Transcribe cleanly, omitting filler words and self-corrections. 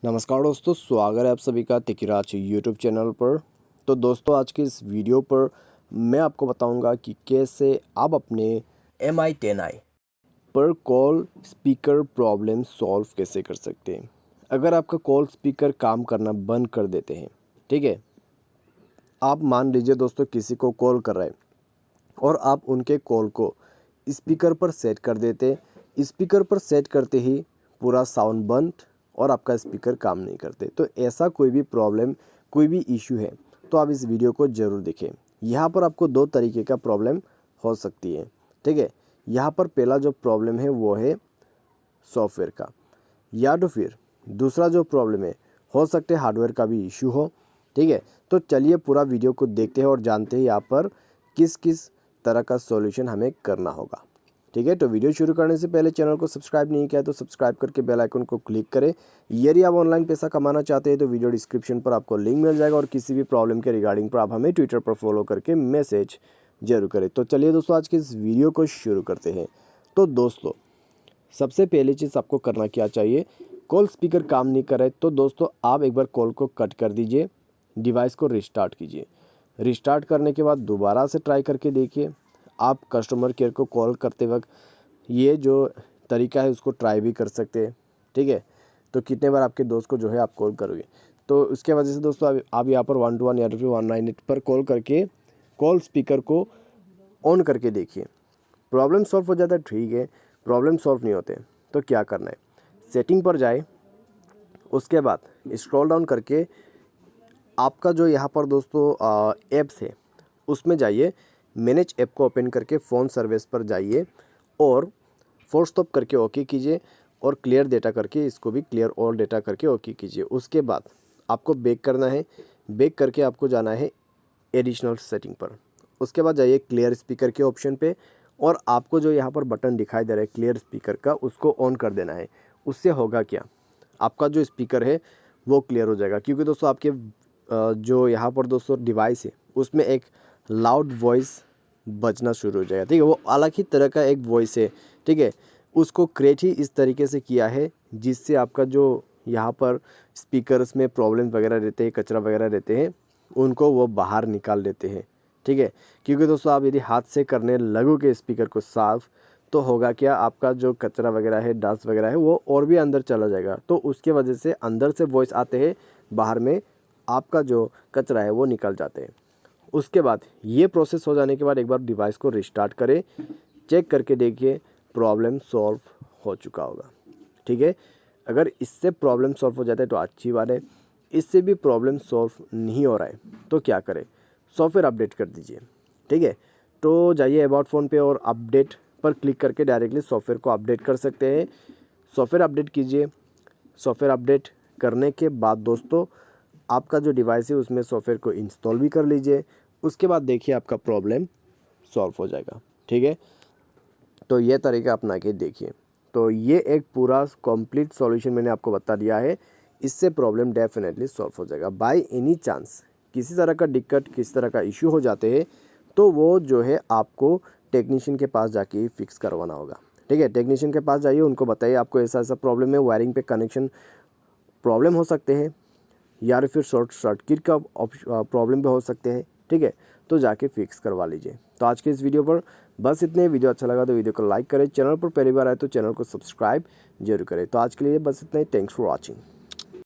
नमस्कार दोस्तों, स्वागत है आप सभी का तिकिराज यूट्यूब चैनल पर। तो दोस्तों, आज के इस वीडियो पर मैं आपको बताऊंगा कि कैसे आप अपने MI10i पर कॉल स्पीकर प्रॉब्लम सॉल्व कैसे कर सकते हैं। अगर आपका कॉल स्पीकर काम करना बंद कर देते हैं, ठीक है, आप मान लीजिए दोस्तों किसी को कॉल कर रहे हैं और आप उनके कॉल को स्पीकर पर सेट कर देते। स्पीकर पर सेट करते ही पूरा साउंड बंद और आपका स्पीकर काम नहीं करते। तो ऐसा कोई भी प्रॉब्लम, कोई भी इशू है तो आप इस वीडियो को ज़रूर देखें। यहाँ पर आपको दो तरीके का प्रॉब्लम हो सकती है, ठीक है। यहाँ पर पहला जो प्रॉब्लम है वो है सॉफ्टवेयर का, या तो फिर दूसरा जो प्रॉब्लम है हो सकता है हार्डवेयर का भी इशू हो, ठीक है। तो चलिए पूरा वीडियो को देखते हैं और जानते हैं यहाँ पर किस किस तरह का सॉल्यूशन हमें करना होगा, ठीक है। तो वीडियो शुरू करने से पहले चैनल को सब्सक्राइब नहीं किया तो सब्सक्राइब करके बेल आइकन को क्लिक करें। यदि आप ऑनलाइन पैसा कमाना चाहते हैं तो वीडियो डिस्क्रिप्शन पर आपको लिंक मिल जाएगा और किसी भी प्रॉब्लम के रिगार्डिंग पर आप हमें ट्विटर पर फॉलो करके मैसेज जरूर करें। तो चलिए दोस्तों, आज के इस वीडियो को शुरू करते हैं। तो दोस्तों, सबसे पहली चीज़ आपको करना क्या चाहिए, कॉल स्पीकर काम नहीं कर रहे तो दोस्तों आप एक बार कॉल को कट कर दीजिए, डिवाइस को रिस्टार्ट कीजिए। रिस्टार्ट करने के बाद दोबारा से ट्राई करके देखिए। आप कस्टमर केयर को कॉल करते वक्त ये जो तरीका है उसको ट्राई भी कर सकते हैं, ठीक है। तो कितने बार आपके दोस्त को जो है आप कॉल करोगे, तो उसके वजह से दोस्तों आप यहाँ पर 121 या फिर 198 पर कॉल करके कॉल स्पीकर को ऑन करके देखिए। प्रॉब्लम सॉल्व हो जाता है, ठीक है। प्रॉब्लम सॉल्व नहीं होते तो क्या करना है, सेटिंग पर जाए, उसके बाद स्क्रॉल डाउन करके आपका जो यहाँ पर दोस्तों ऐप्स है उसमें जाइए। मैनेज ऐप को ओपन करके फ़ोन सर्विस पर जाइए और फोर्स स्टॉप करके ओके कीजिए और क्लियर डेटा करके इसको भी क्लियर ऑल डेटा करके ओके कीजिए। उसके बाद आपको बैक करना है, बैक करके आपको जाना है एडिशनल सेटिंग पर। उसके बाद जाइए क्लियर स्पीकर के ऑप्शन पे और आपको जो यहाँ पर बटन दिखाई दे रहा है क्लियर स्पीकर का, उसको ऑन कर देना है। उससे होगा क्या, आपका जो स्पीकर है वो क्लियर हो जाएगा। क्योंकि दोस्तों आपके जो यहाँ पर दोस्तों डिवाइस है उसमें एक लाउड वॉइस बजना शुरू हो जाएगा, ठीक है। वो अलग ही तरह का एक वॉइस है, ठीक है। उसको क्रिएट ही इस तरीके से किया है जिससे आपका जो यहाँ पर स्पीकर्स में प्रॉब्लम वगैरह रहते हैं, कचरा वगैरह रहते हैं, उनको वो बाहर निकाल देते हैं, ठीक है। क्योंकि दोस्तों आप यदि हाथ से करने लगोगे स्पीकर को साफ़ तो होगा क्या, आपका जो कचरा वगैरह है, डस्ट वगैरह है, वो और भी अंदर चला जाएगा। तो उसके वजह से अंदर से वॉइस आते हैं, बाहर में आपका जो कचरा है वो निकल जाते हैं। उसके बाद ये प्रोसेस हो जाने के बाद एक बार डिवाइस को रिस्टार्ट करें, चेक करके देखिए प्रॉब्लम सॉल्व हो चुका होगा, ठीक है। अगर इससे प्रॉब्लम सॉल्व हो जाता है तो अच्छी बात है। इससे भी प्रॉब्लम सॉल्व नहीं हो रहा है तो क्या करें, सॉफ्टवेयर अपडेट कर दीजिए, ठीक है। तो जाइए अबाउट फ़ोन पे और अपडेट पर क्लिक करके डायरेक्टली सॉफ्टवेयर को अपडेट कर सकते हैं। सॉफ्टवेयर अपडेट कीजिए। सॉफ्टवेयर अपडेट करने के बाद दोस्तों आपका जो डिवाइस है उसमें सॉफ्टवेयर को इंस्टॉल भी कर लीजिए। उसके बाद देखिए आपका प्रॉब्लम सॉल्व हो जाएगा, ठीक है। तो ये तरीका अपना के देखिए। तो ये एक पूरा कंप्लीट सॉल्यूशन मैंने आपको बता दिया है, इससे प्रॉब्लम डेफिनेटली सॉल्व हो जाएगा। बाय एनी चांस किसी तरह का दिक्कत, किसी तरह का इशू हो जाते हैं तो वो जो है आपको टेक्नीशियन के पास जाके ही फिक्स करवाना होगा, ठीक है। टेक्नीशियन के पास जाइए, उनको बताइए आपको ऐसा ऐसा प्रॉब्लम है, वायरिंग पे कनेक्शन प्रॉब्लम हो सकते हैं या फिर शॉर्ट सर्किट का प्रॉब्लम भी हो सकते हैं, ठीक है। तो जाके फिक्स करवा लीजिए। तो आज के इस वीडियो पर बस इतने। वीडियो अच्छा लगा तो वीडियो को लाइक करें, चैनल पर पहली बार आए तो चैनल को सब्सक्राइब जरूर करें। तो आज के लिए बस इतना ही। Thanks for watching.